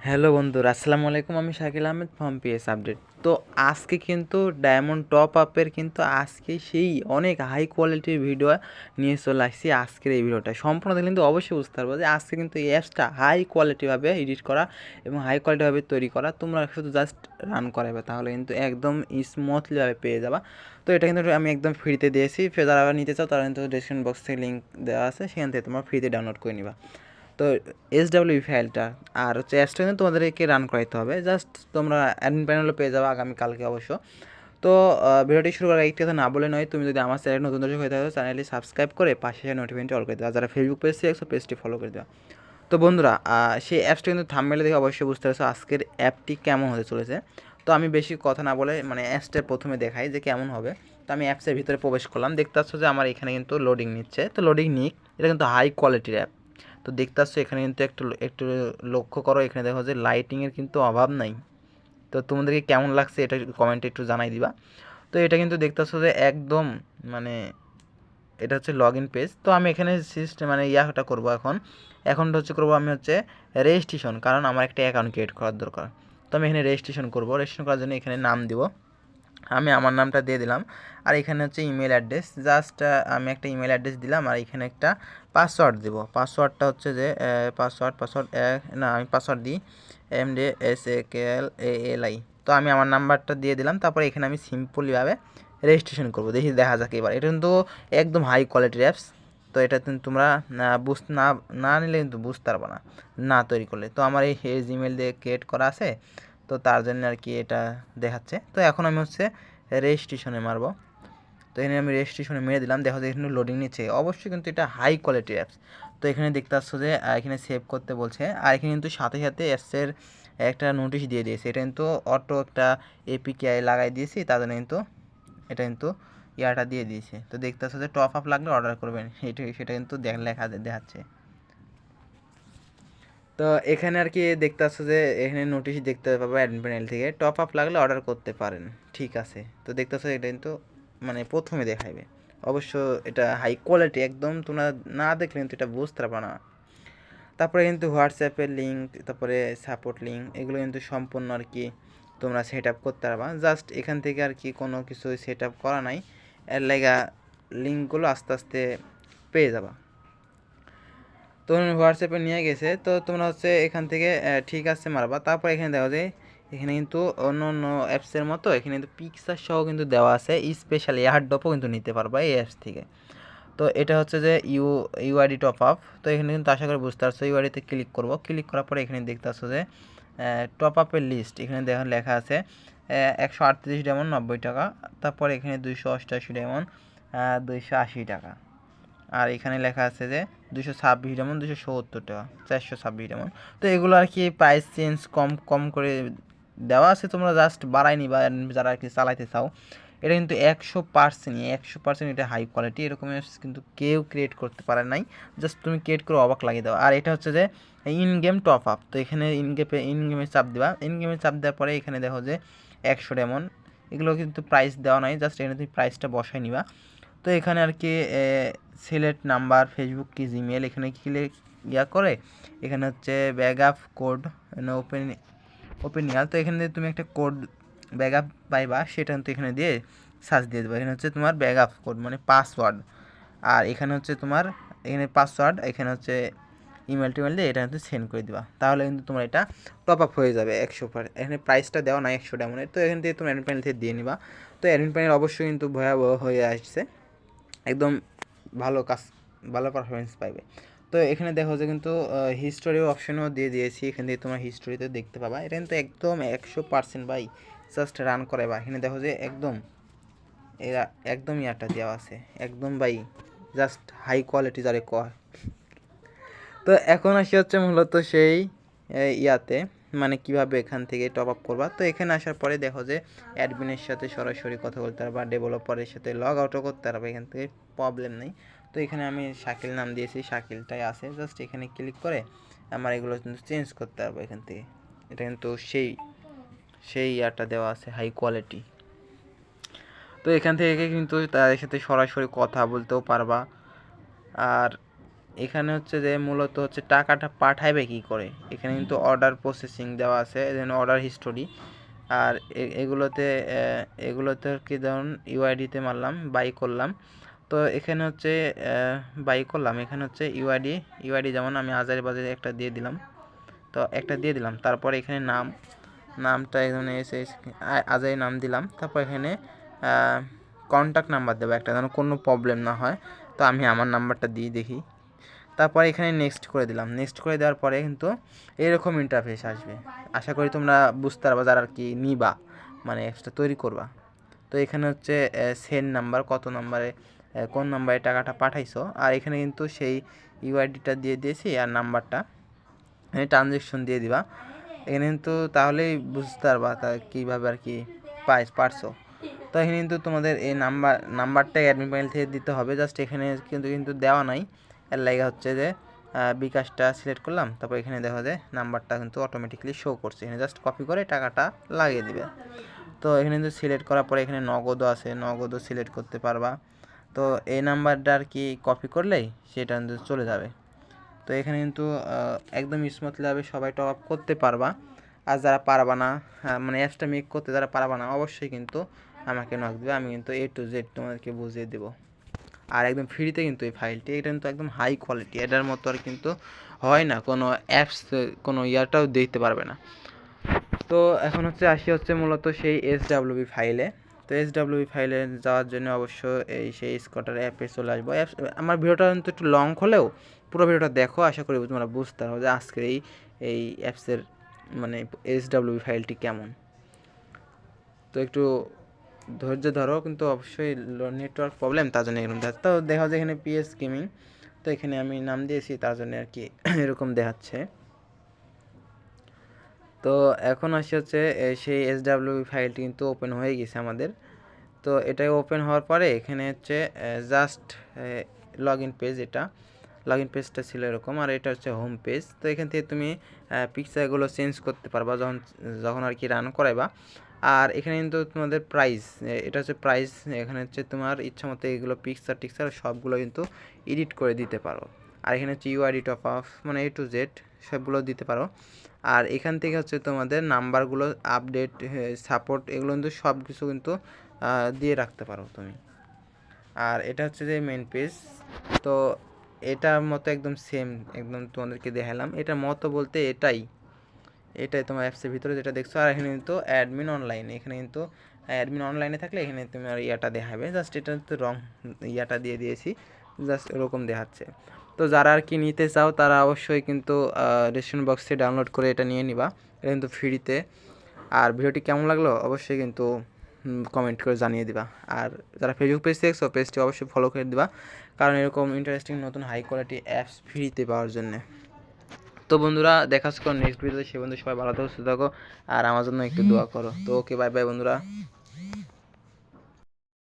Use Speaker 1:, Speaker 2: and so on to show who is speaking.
Speaker 1: Hello বন্ধুরা, আসসালামু আলাইকুম। আমি Shakil Ahmed from PS update. তো আজকে কিন্তু ডায়মন্ড টপ আপের কিন্তু আজকে সেই অনেক হাই কোয়ালিটির ভিডিও নিয়ে চলে আসছি। আজকের এই ভিডিওটা সম্পূর্ণ দেখলে কিন্তু অবশ্যই বুঝতে পারবো যে আজকে কিন্তু এই অ্যাপসটা হাই কোয়ালিটিভাবে এডিট করা এবং হাই কোয়ালিটিভাবে তৈরি করা। তোমরা শুধু জাস্ট রান করাবে তাহলে কিন্তু একদম স্মুথলিভাবে পেয়ে যাবা। তো এটা কিন্তু আমি একদম ফ্রিতে দিয়েছি। যারা নিতে চাও তারা কিন্তু ডেসক্রিপশন বক্সে লিঙ্ক দেওয়া আছে, সেখান থেকে তোমরা ফ্রিতে ডাউনলোড করে নিবা। তো SWB ফাইলটা আর হচ্ছে অ্যাপসটা কিন্তু তোমাদেরকে রান করাইতে হবে। জাস্ট তোমরা অ্যাডমিন প্যানেলও পেয়ে যাবে আগামীকালকে অবশ্য। তো ভিডিওটি শুরু করার একটি কথা না বলে নয়, তুমি যদি আমার চ্যানেল নতুন দর্শক হয়ে থাকো চ্যানেলটি সাবস্ক্রাইব করে পাশে নোটিফিকেশনটি অল করে দেওয়া। যারা ফেসবুক পেজ থেকে পেজটি ফলো করে দেওয়া। তো বন্ধুরা, সেই অ্যাপসটা কিন্তু থাম্বনেলে দেখে অবশ্যই বুঝতে পারছো আজকের অ্যাপটি কেমন হতে চলেছে। তো আমি বেশি কথা না বলে অ্যাপসটা প্রথমে দেখাই যে কেমন হবে। তো আমি অ্যাপসের ভিতরে প্রবেশ করলাম, দেখতে পাচ্ছ যে আমার এখানে কিন্তু লোডিং নিচ্ছে। তো লোডিং নিক, এটা কিন্তু হাই কোয়ালিটির অ্যাপ। তো দেখতে পাচ্ছ এখানে কিন্তু একটু একটু লক্ষ্য করো, এখানে দেখো যে লাইটিংয়ের কিন্তু অভাব নাই। তো তোমাদেরকে কেমন লাগছে এটা কমেন্টে একটু জানাই দিবা। তো এটা কিন্তু দেখতে পাচ্ছ যে একদম মানে এটা হচ্ছে লগ ইন পেজ। তো আমি এখানে সিস্টেম ইয়াটা করবো এখনটা হচ্ছে করবো আমি হচ্ছে রেজিস্ট্রেশন, কারণ আমার একটা অ্যাকাউন্ট ক্রিয়েট করার দরকার। তো আমি এখানে রেজিস্ট্রেশন করবো। রেজিস্ট্রেশন করার জন্য এখানে নাম দিব, আমি আমার নামটা দিয়ে দিলাম। আর এখানে হচ্ছে ইমেল অ্যাড্রেস, জাস্ট আমি একটা ইমেল অ্যাড্রেস দিলাম। আর এখানে একটা পাসওয়ার্ড দেবো। পাসওয়ার্ডটা হচ্ছে যে পাসওয়ার্ড না, আমি পাসওয়ার্ড দিই MDSAKLALI। তো আমি আমার নাম্বারটা দিয়ে দিলাম। তারপরে এখানে আমি সিম্পলিভাবে রেজিস্ট্রেশন করবো, দেখি দেখা যাক এবার। এটা কিন্তু একদম হাই কোয়ালিটির অ্যাপস। তো এটা কিন্তু তোমরা না নিলে কিন্তু বুঝতে পারবো না, না তৈরি করলে। তো আমার এই জিমেল দিয়ে ক্রিয়েট করা আছে, তো তার জন্য আর কি এটা দেখাচ্ছে। তো এখন আমি হচ্ছে রেজিস্ট্রেশনে মারবো। তো এখানে আমি রেজিস্ট্রেশনে মেরে দিলাম। দেখো যে এখানে লোডিং নিচ্ছে। অবশ্যই কিন্তু এটা হাই কোয়ালিটির অ্যাপস। তো এখানে দেখতে পাচ্ছ যে এখানে সেভ করতে বলছে। আর এখানে কিন্তু সাথে সাথে অ্যাপসের একটা নোটিশ দিয়ে দিয়েছে। এটা কিন্তু অটো একটা APK লাগাই দিয়েছি, তার জন্য কিন্তু এটা কিন্তু ইয়াটা দিয়ে দিয়েছে। তো দেখতে পাচ্ছ যে টপ আপ লাগলে অর্ডার করবেন, সেটা কিন্তু লেখা দেখাচ্ছে। তো এখানে আর কি দেখতে পাচ্ছ যে এখানে নোটিশ দেখতে পাবো অ্যাডমিন প্যানেল থেকে, টপ আপ লাগলে অর্ডার করতে পারেন। ঠিক আছে, তো দেখতে পাচ্ছ এটা কিন্তু প্রথমে দেখাইবে। অবশ্য এটা হাই কোয়ালিটি একদম, তোমরা না দেখলে কিন্তু এটা বুঝতে পারবে না। তারপরে কিন্তু হোয়াটসঅ্যাপের লিঙ্ক, তারপরে সাপোর্ট লিঙ্ক, এগুলো কিন্তু সম্পূর্ণ আর কি তোমরা সেট আপ করতে পারবা। জাস্ট এখান থেকে আর কি কোনো কিছু সেট আপ করা নাই, এর লাগা লিঙ্কগুলো আস্তে আস্তে পেয়ে যাবা। তো হোয়াটসঅ্যাপে নিয়ে গেছে। তো তোমরা হচ্ছে এখান থেকে ঠিক আছে মারবা। তারপর এখানে দেখো যে এখানে কিন্তু অন্য অন্য অ্যাপসের মতো এখানে কিন্তু পিকচার সহ কিন্তু দেওয়া আছে। স্পেশালি এয়ারড্রপও কিন্তু নিতে পারবা এই অ্যাপস থেকে। তো এটা হচ্ছে যে ইউআইডি টপ আপ। তো এখানে কিন্তু আশা করি বুঝতে পারছো। ইউআইডিতে ক্লিক করব। ক্লিক করার পরে এখানে দেখতে পাচ্ছ যে টপ আপের লিস্ট। এখানে দেখো লেখা আছে 138 ডায়মন্ড 90 টাকা। তারপরে এখানে 288 ডায়মন্ড 280 টাকা। আর এখানে লেখা আছে যে 226 ডায়মন্ড 270 টাকা, 426 ডায়মন্ড। তো এগুলো আর কি প্রাইস চেঞ্জ কম কম করে দেওয়া আছে, তোমরা জাস্ট বাড়াই নিবা যারা আর কি চালাইতে চাও। এটা কিন্তু 100% এটা হাই কোয়ালিটি। এরকম কিন্তু কেউ ক্রিয়েট করতে পারে নাই। জাস্ট তুমি ক্রিয়েট করে অবাক লাগিয়ে দাও। আর এটা হচ্ছে যে ইন গেম টপ আপ। তো এখানে ইন গেমে চাপ দিবা। ইন গেমে চাপ দেওয়ার পরে এখানে দেখো যে 100 ডায়মন্ড। এগুলো কিন্তু প্রাইস দেওয়া নাই, জাস্ট এখানে তুমি প্রাইসটা বসাই নিবা। তো এখানে আর কি সিলেক্ট নাম্বার, ফেসবুক কি জিমেল, এখানে ক্লিক করে এখানে হচ্ছে bag up code open air. তো এখানে তুমি একটা কোড ব্যাগ আপ পাইবা, সেটা কিন্তু এখানে দিয়ে সার্চ দিয়ে দেবো। এখানে হচ্ছে তোমার ব্যাগ আপ কোড পাসওয়ার্ড। আর এখানে হচ্ছে তোমার এখানে পাসওয়ার্ড, এখানে হচ্ছে ইমেল টিমেল দিয়ে এটা কিন্তু সেন্ড করে দিবা। তাহলে কিন্তু তোমার এটা টপ আপ হয়ে যাবে 100 এখানে প্রাইসটা দেওয়া নাই 100 ডায়মন্ডের। তো এখান থেকে তুমি অ্যাডমিন প্যানেল থেকে দিয়ে নিবা। তো অ্যাডমিন প্যানেল অবশ্যই কিন্তু ভয়াবহ হয়ে আসছে, একদম ভালো কাজ, ভালো পারফরমেন্স পাইবে। তো এখানে দেখো যে কিন্তু হিস্টোরি অপশনও দিয়ে দিয়েছি। এখান থেকে তোমার হিস্টোরিতে দেখতে পাবা। এটা কিন্তু একদম 100% ভাই, জাস্ট রান করে বা এখানে দেখো যে একদম এরা একদম ইয়াটা দেওয়া আছে একদম ভাই, জাস্ট হাই কোয়ালিটি যারে কয়। তো এখন আসি হচ্ছে মূলত সেই ইয়াতে কিভাবে এখান থেকে টপ আপ করবা। তো এখানে আসার পরে দেখো যে অ্যাডমিনের সাথে সরাসরি কথা বলতে পারবা, ডেভেলপারের সাথে লগ আউটও করতে পারবা, এখান থেকে প্রবলেম নেই। তো এখানে আমি শাকিল নাম দিয়েছি, শাকিলটাই আছে। জাস্ট এখানে ক্লিক করে আমার এগুলো কিন্তু চেঞ্জ করতে পারবো এখান থেকে। এটা কিন্তু সেই সেই ইয়ারটা দেওয়া আছে হাই কোয়ালিটি। তো এখান থেকে কিন্তু তাদের সাথে সরাসরি কথা বলতেও পারবা। আর এখানে হচ্ছে যে মূলত হচ্ছে টাকাটা পাঠাইবে কি করে, এখানে কিন্তু অর্ডার প্রসেসিং দেওয়া আছে, এখানে অর্ডার হিস্টোরি। আর এগুলোতে কি ধরুন ইউআইডিতে মারলাম, বাই করলাম। তো এখানে হচ্ছে বাই করলাম, এখানে হচ্ছে ইউআইডি যেমন আমি আজারি বাজারে একটা দিয়ে দিলাম, তো একটা দিয়ে দিলাম। তারপর এখানে নামটা এখানে এসে আজারি নাম দিলাম। তারপর এখানে কন্ট্যাক্ট নাম্বার দেবো একটা, যেন কোনো প্রবলেম না হয়। তো আমি আমার নাম্বারটা দিয়ে দেখি। তারপর এখানে নেক্সট করে দিলাম। নেক্সট করে দেওয়ার পরে কিন্তু এরকম ইন্টারফেস আসবে। আশা করি তোমরা বুঝতে পারবা যারা আর কি নিবা, মানে অ্যাপসটা তৈরি করবা। তো এখানে হচ্ছে সেন্ড নাম্বার, কত নাম্বারে কোন নাম্বারে টাকাটা পাঠাইছো, আর এখানে কিন্তু সেই ইউআইডিটা দিয়ে দিয়েছি আর নাম্বারটা, এখানে ট্রানজ্যাকশন দিয়ে দিবা। এখানে কিন্তু তাহলেই বুঝতে পারবা তা কীভাবে আর কি পারছো। তো এখানে কিন্তু তোমাদের এই নাম্বারটা অ্যাডমিন প্যানেল থেকে দিতে হবে। জাস্ট এখানে কিন্তু দেওয়া নাই, এর লাগে হচ্ছে যে বিকাশটা সিলেক্ট করলাম। তারপর এখানে দেখা যায় নাম্বারটা কিন্তু অটোমেটিকলি শো করছে, এখানে জাস্ট কপি করে টাকাটা লাগিয়ে দিবে। তো এখানে কিন্তু সিলেক্ট করার পরে এখানে নগদও আছে, নগদও সিলেক্ট করতে পারবা। তো এই নাম্বারটা আর কি কপি করলেই সেটা কিন্তু চলে যাবে। তো এখানে কিন্তু একদম স্মুথলিভাবে সবাই টপ আপ করতে পারবা। আর যারা পারবা না, মানে অ্যাপসটা মেক করতে যারা পারবা না, অবশ্যই কিন্তু আমাকে নক দেবে, আমি কিন্তু A to Z তোমাদেরকে বুঝিয়ে দেবো। আর একদম ফ্রিতে কিন্তু এই ফাইলটি, এটা কিন্তু একদম হাই কোয়ালিটি, এটার মতো আর কিন্তু হয় না, কোনো অ্যাপস কোনো ইয়ারটাও দিতে পারবে না। তো এখন হচ্ছে হচ্ছে মূলত সেই SWB ফাইলে। তো SWB ফাইলে যাওয়ার জন্য অবশ্য সেই স্কটার অ্যাপে চলে আসবো। আমার ভিডিওটা কিন্তু একটু লং হলেও পুরো ভিডিওটা দেখো, আশা করি তোমরা বুঝতে পারো যে আজকের এই অ্যাপসের মানে SWB ফাইলটি কেমন। তো একটু ধৈর্য ধরো, কিন্তু অবশ্যই নেটওয়ার্ক প্রবলেম তার জন্য এরকম দেখাচ্ছে। তো দেখা যায় এখানে PS গেমিং, তো এখানে আমি নাম দিয়েছি তার জন্য আর কি এরকম দেখাচ্ছে। তো এখন হচ্ছে সেই SWB ফাইলটি কিন্তু ওপেন হয়ে গেছে আমাদের। তো এটা ওপেন হওয়ার পরে এখানে হচ্ছে জাস্ট লগ ইন পেজ, এটা লগ ইন পেজটা ছিল এরকম, আর এটা হচ্ছে হোম পেজ। তো এখান থেকে তুমি পিকচারগুলো চেঞ্জ করতে পারবা যখন আর কি রান করাইবা। আর এখানে কিন্তু তোমাদের প্রাইস, এটা হচ্ছে প্রাইস, এখানে হচ্ছে তোমার ইচ্ছা মতো এগুলো টিকচার সবগুলো কিন্তু এডিট করে দিতে পারো। আর এখানে হচ্ছে ইউআইডি টপ আপ, মানে A to Z সবগুলো দিতে পারো। আর এখান থেকে হচ্ছে তোমাদের নাম্বারগুলো আপডেট, সাপোর্ট, এগুলো কিন্তু সব কিছু কিন্তু দিয়ে রাখতে পারো তুমি। আর এটা হচ্ছে যে মেন পেজ। তো এটার মতো একদম সেম, একদম তোমাদেরকে দেখালাম এটার মতো বলতে এটাই তোমার অ্যাপসের ভিতরে যেটা দেখছো। আর এখানে কিন্তু অ্যাডমিন অনলাইন, এখানে কিন্তু অ্যাডমিন অনলাইনে থাকলে এখানে তোমার ইয়াটা দেখাবে, জাস্ট এটা তো রং ইয়াটা দিয়ে দিয়েছি, জাস্ট এরকম দেখাচ্ছে। তো যারা আর কি নিতে চাও তারা অবশ্যই কিন্তু ডেসক্রিপশন বক্সে ডাউনলোড করে এটা নিয়ে নিবা, এটা কিন্তু ফ্রিতে। আর ভিডিওটি কেমন লাগলো অবশ্যই কিন্তু কমেন্ট করে জানিয়ে দিবা। আর যারা ফেসবুক পেজ দেখছো পেজটি অবশ্যই ফলো করে দিবা, কারণ এরকম ইন্টারেস্টিং নতুন হাই কোয়ালিটি অ্যাপস ফ্রিতে পাওয়ার জন্যে। তো বন্ধুরা দেখা হচ্ছে নেক্সট ভিডিওতে, সে বন্ধু সবাই ভালো থাকো, সুস্থ থাকো, আর আমার জন্য একটু দোয়া করো। তো ওকে, বাই বাই বন্ধুরা।